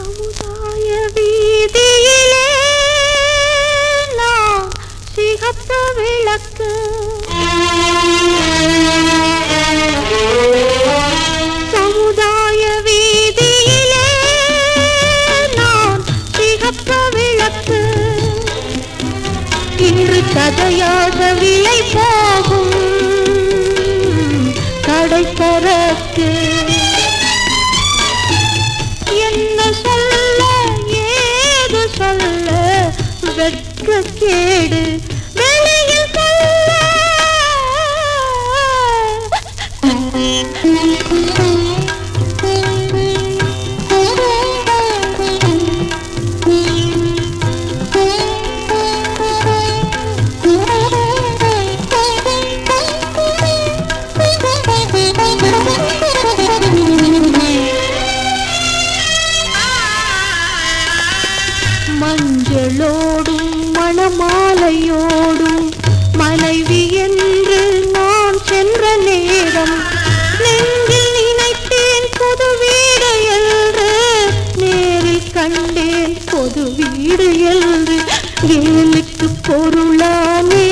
சமுதாய வீதியிலே நான் சிகத்த விளக்கு, சமுதாய வீதியிலே நான் சிகத்த விளக்கு. இன்று கதையாக விலை போகும் கடை சரக்கு. என்ன சொல்ல ஏது சொல்ல வெட்கக்கேடு வெளியில் சொல்ல. மஞ்சளோடும் மணமாலையோடும் மனைவி என்று நான் சென்ற நேரம் நெஞ்சில் நினைத்தேன் பொது வீடு என்று, நேரில் கண்டேன் பொது வீடு என்று. கேலிக்கு பொருளானே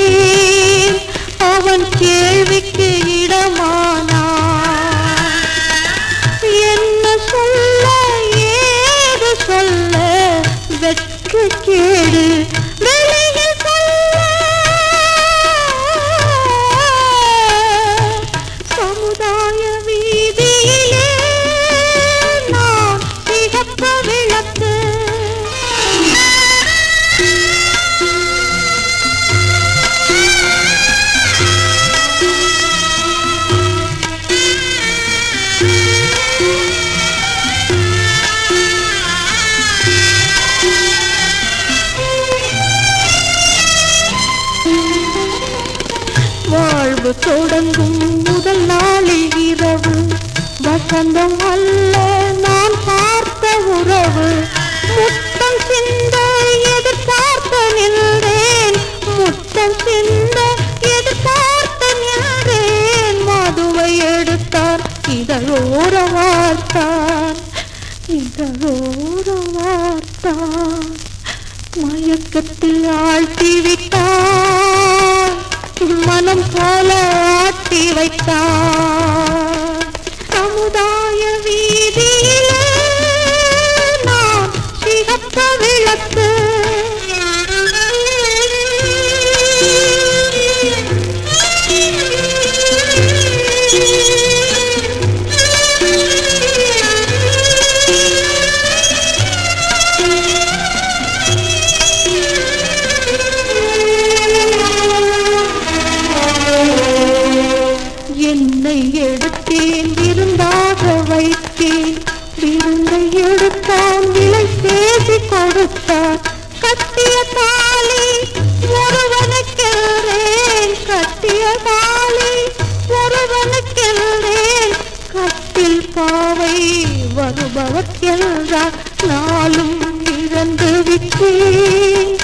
அவன் கேள்விக்கு இடமானான். என்ன சொல்ல ஏது சொல்ல வெட்கக்கேடு வெளியில் சொல்ல. சமுதாய வீதியிலே நான் சிகப்பு விளக்கு. வாழ்வு தொடங்கும் முதல் நாளில் இரவு வசந்தம் அல்ல நான் பார்த்த உறவு. முத்தம் சிந்த எதிர்பார்த்த நின்றேன், முத்தம் சிந்த எதிர்பார்த்த நின்றேன். மதுவை எடுத்தார் இதழோர வார்த்தான், இதழோர வார்த்தான். மயக்கத்தில் ஆழ்த்திவிட்டான், மனம் போல ஆட்டி வைத்தான். சமுதாய வீதியிலே நான் சிகத்த விளக்கு. என்னை எடுத்தேன் விருந்தாக வைத்தேன், விருந்தை எடுத்தான் விலை பேசி கொடுத்தான். கட்டிய தாலி ஒருவனுக்கென்றேன், கட்டிய தாலி ஒருவனுக்கென்றேன். கட்டில் பாவை வருபவர்க்கென்றார். நாளும் இழந்து விட்டேன்,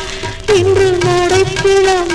இன்று நடைப்பிடமாகிவிட்டேன்.